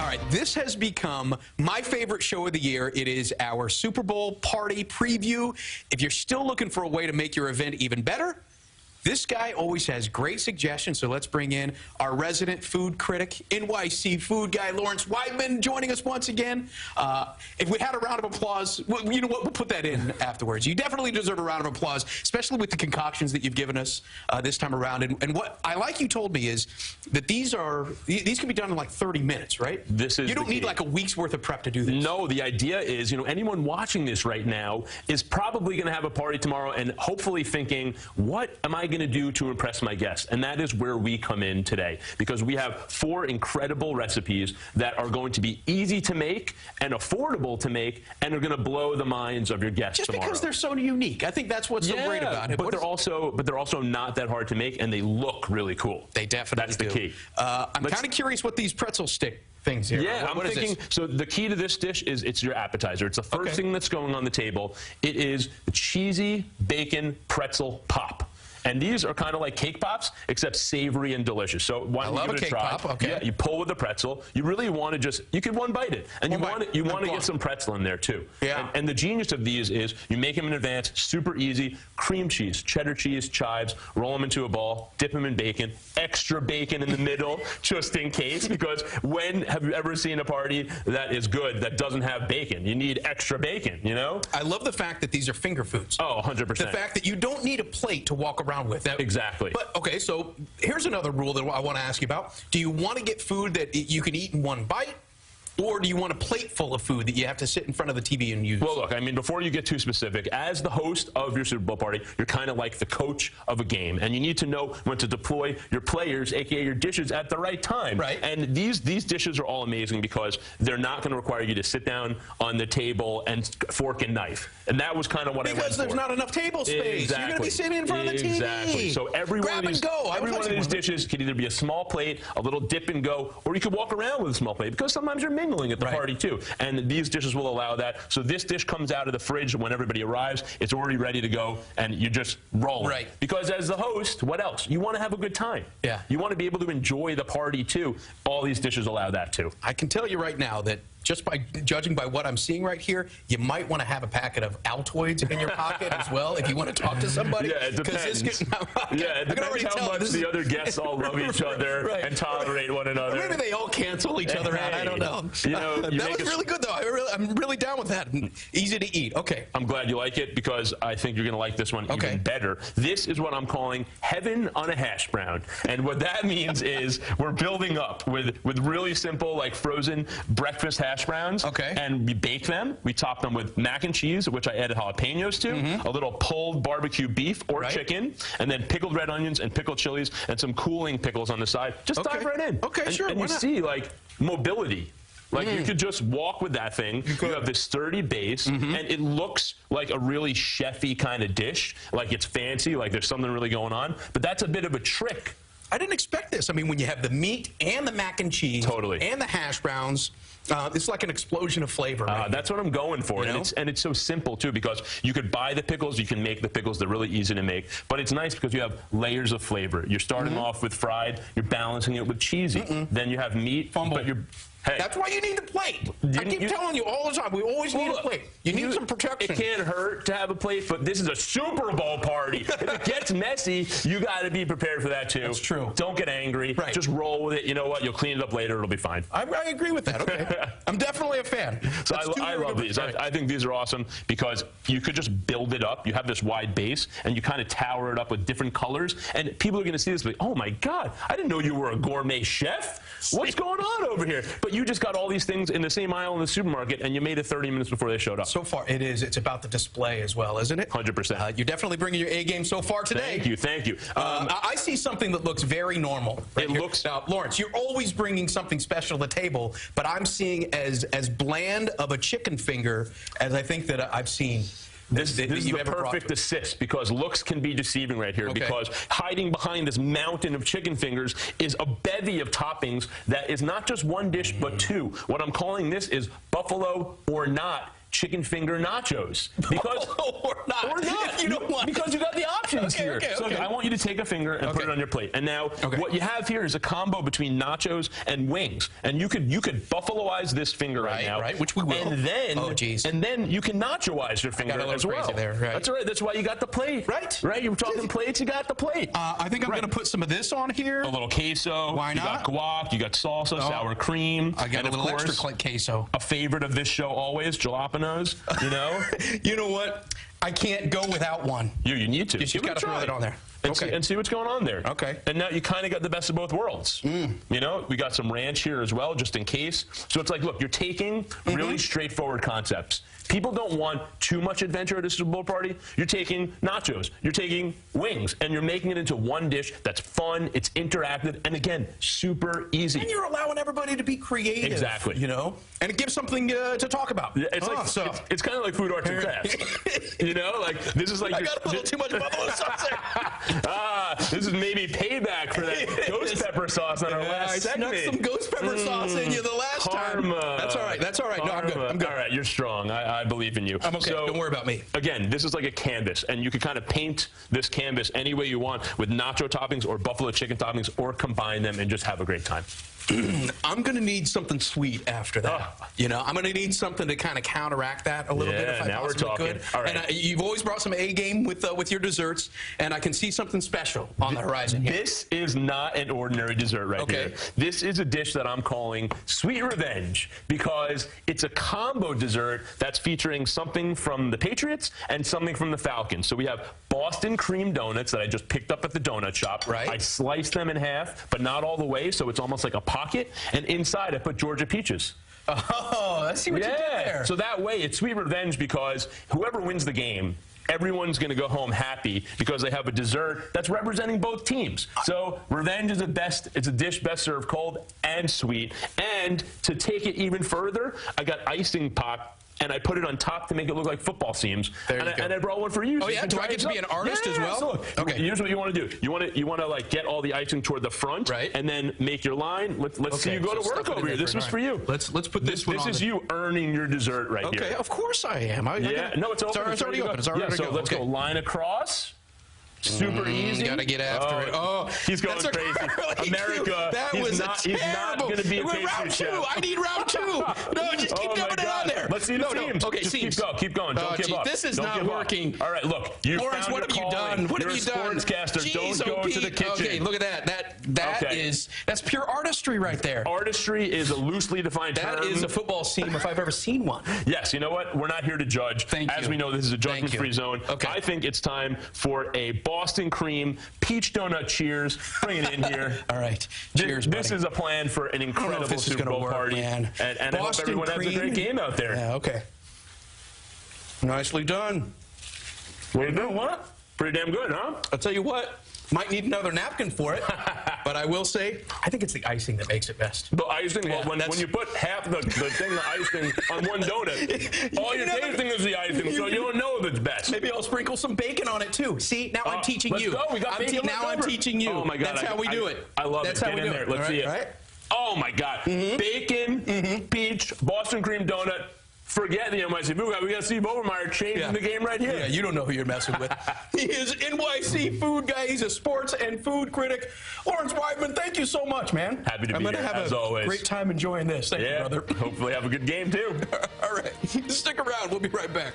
right, this has become my favorite show of the year. It is our Super Bowl party preview. If you're still looking for a way to make your event even better, this guy always has great suggestions, so let's bring in our resident food critic, NYC food guy, Lawrence Weidman, joining us once again. If we had a round of applause, you know what, we'll put that in afterwards. You definitely deserve a round of applause, especially with the concoctions that you've given us this time around. And what I like you told me is that these can be done in like 30 minutes, right? You don't need like a week's worth of prep to do this. No, the idea is, anyone watching this right now is probably going to have a party tomorrow and hopefully thinking, what am I going to do to impress my guests? And that is where we come in today, because we have 4 incredible recipes that are going to be easy to make and affordable to make and are going to blow the minds of your guests tomorrow. Just because they're so unique. I think that's what's so great about it. But they're also not that hard to make, and they look really cool. They definitely do. That's the key. I'm kind of curious what these pretzel stick things here. Yeah, I'm thinking, so the key to this dish is it's your appetizer. It's the first thing that's going on the table. It is the cheesy bacon pretzel pop. And these are kind of like cake pops, except savory and delicious. So why don't you give it a try? Pop, okay. Yeah, you pull with the pretzel. You really want to you can one bite it. And you want to get some pretzel in there too. Yeah. And the genius of these is you make them in advance, super easy. Cream cheese, cheddar cheese, chives, roll them into a ball, dip them in bacon, extra bacon in the middle, just in case, because have you ever seen a party that is good that doesn't have bacon? You need extra bacon, I love the fact that these are finger foods. Oh, 100%. The fact that you don't need a plate to walk around with. Exactly. But, okay, so here's another rule that I want to ask you about. Do you want to get food that you can eat in one bite? Or do you want a plate full of food that you have to sit in front of the TV and use? Well, look, I mean, before you get too specific, as the host of your Super Bowl party, you're kind of like the coach of a game. And you need to know when to deploy your players, a.k.a. your dishes, at the right time. Right. And these dishes are all amazing because they're not going to require you to sit down on the table and fork and knife. And that was kind of what I went for. Because there's not enough table space. Exactly. You're going to be sitting in front of the TV. Exactly. So every one of these dishes could either be a small plate, a little dip and go, or you could walk around with a small plate because sometimes you're mingling at the party too. And these dishes will allow that. So this dish comes out of the fridge when everybody arrives. It's already ready to go, and you just roll. Right. Because as the host, what else? You want to have a good time. Yeah. You want to be able to enjoy the party too. All these dishes allow that too. I can tell you right now that just by judging by what I'm seeing right here, you might want to have a packet of Altoids in your pocket as well if you want to talk to somebody. Yeah, it depends. Yeah, it depends how much the other guests all love each other and tolerate one another. Maybe they all cancel each other out. I don't know. That was really good, though. I'm really down with that. Easy to eat. Okay. I'm glad you like it because I think you're going to like this one even better. This is what I'm calling heaven on a hash brown. And what that means is we're building up with really simple, like frozen breakfast hash browns. Okay. And we bake them. We top them with mac and cheese, which I added jalapenos to, a little pulled barbecue beef or chicken, and then pickled red onions and pickled chilies and some cooling pickles on the side. Just dive right in. Okay, sure. And you see, like, mobility. Like, you could just walk with that thing. You have this sturdy base, and it looks like a really chefy kind of dish. Like, it's fancy, like there's something really going on. But that's a bit of a trick. I didn't expect this. I mean, when you have the meat and the mac and cheese and the hash browns, it's like an explosion of flavor. That's what I'm going for. And it's so simple, too, because you could buy the pickles. You can make the pickles. They're really easy to make. But it's nice because you have layers of flavor. You're starting off with fried. You're balancing it with cheesy. Then you have meat. But you're... Hey. That's why you need the plate. I keep telling you all the time, we always need a plate. You need some protection. It can't hurt to have a plate, but this is a Super Bowl party. If it gets messy, you got to be prepared for that, too. That's true. Don't get angry. Just roll with it. You know what? You'll clean it up later. It'll be fine. I agree with that. Okay. I'm definitely a fan. So I love these. I think these are awesome because you could just build it up. You have this wide base, and you kind of tower it up with different colors. And people are going to see this and be, oh, my God, I didn't know you were a gourmet chef. What's going on over here? But you just got all these things in the same aisle in the supermarket, and you made it 30 minutes before they showed up. So far, it is. It's about the display as well, isn't it? 100%. You're definitely bringing your A game so far today. Thank you. Thank you. I see something that looks very normal. It looks... Now, Lawrence, you're always bringing something special to the table, but I'm seeing as bland of a chicken finger as I think that I've seen. This is the perfect assist because looks can be deceiving right here because hiding behind this mountain of chicken fingers is a bevy of toppings that is not just one dish but 2. What I'm calling this is buffalo or not chicken finger nachos. Because or not. If you don't want because you got the options here. Okay, so I want you to take a finger and put it on your plate. And now what you have here is a combo between nachos and wings. And you could buffaloize this finger right now. Right, which we will. And then, and then you can nachoize your finger as well. There, right. That's all right. That's why you got the plate. Right. Right. You were talking plates. You got the plate. I think I'm going to put some of this on here. A little queso. Why not? You got guac. You got salsa, sour cream. I got a little extra queso. A favorite of this show always, jalapenos. You know. You know what? I can't go without one. You need to. You just got to throw it on there. And see what's going on there. Okay. And now you kind of got the best of both worlds. You know, we got some ranch here as well, just in case. So it's like, look, you're taking really straightforward concepts. People don't want too much adventure at a Super Bowl party. You're taking nachos, you're taking wings, and you're making it into one dish that's fun, it's interactive, and again, super easy. And you're allowing everybody to be creative. Exactly. You know? And it gives something to talk about. Yeah, it's like it's kind of like food arts and crafts. You know, like this is like I got a little too much buffalo sauce there. This is maybe payback for that ghost pepper sauce on our last segment. I snuck some ghost pepper sauce in you the last time. That's all right. That's all right. No, I'm good. I'm good. All right, you're strong. I believe in you. I'm okay. So, don't worry about me. Again, this is like a canvas, and you can kind of paint this canvas any way you want with nacho toppings or buffalo chicken toppings, or combine them and just have a great time. I'm going to need something sweet after that. You know, I'm going to need something to kind of counteract that a little bit if I now possibly we're talking. could. All right. And you've always brought some A game with your desserts, and I can see something special on the horizon here. This is not an ordinary dessert right here. This is a dish that I'm calling Sweet Revenge because it's a combo dessert that's featuring something from the Patriots and something from the Falcons. So we have Boston cream donuts that I just picked up at the donut shop. Right. I sliced them in half, but not all the way, so it's almost like a pocket. And inside, I put Georgia peaches. Oh, I see what you did there. So that way, it's Sweet Revenge because whoever wins the game, everyone's going to go home happy because they have a dessert that's representing both teams. So revenge is it's a dish best served cold and sweet. And to take it even further, I got icing pop. And I put it on top to make it look like football seams. And I brought one for you. Oh, yeah? Do I get to be an artist as well? So look, here's what you want to do. You want to like get all the icing toward the front, and then make your line. Let's see you go to work over here. This was for you. Let's put this one on. This is you earning your dessert right here. Okay, of course I am. No, it's open. It's already open. It's already so let's go line across. Super easy. Gotta get after it. Oh, he's going crazy. America. That was terrible. He's not going to be a round two. I need round two. No, just keep dumping it on there. Let's see the teams. Okay, just seams. Keep going. Don't give up. This is not working. All right, look. Lawrence, what have you done? What have you done? You're a sportscaster. Don't go to the kitchen. Okay, look at that. That's pure artistry right there. Artistry is a loosely defined term. That is a football seam if I've ever seen one. Yes, you know what? We're not here to judge. As we know, this is a judgment-free zone. I think it's time for a Boston cream peach donut cheers. Bring it in here. All right. Cheers, This is a plan for an incredible Super Bowl party. Man. And I hope everyone has a great game out there. Yeah, okay. Nicely done. What are you doing? What? Pretty damn good, huh? I'll tell you what. Might need another napkin for it, but I will say, I think it's the icing that makes it best. The icing? Well, when you put half the thing of icing on one donut, all you're tasting is the icing, so you don't know if it's best. Maybe I'll sprinkle some bacon on it, too. See, now I'm teaching you. Let's go. We got bacon now I'm teaching you. Oh, my God. That's how we do it. I love it. That's how we do it. Let's see it. Right? Oh, my God. Bacon, peach, Boston cream donut. Forget the NYC food guy. We got Steve Overmyer changing the game right here. Yeah, you don't know who you're messing with. He is NYC food guy. He's a sports and food critic. Lawrence Weidman, thank you so much, man. Happy to be here, as always. I'm going to have a great time enjoying this. Thank you, brother. Hopefully have a good game, too. All right. Stick around. We'll be right back.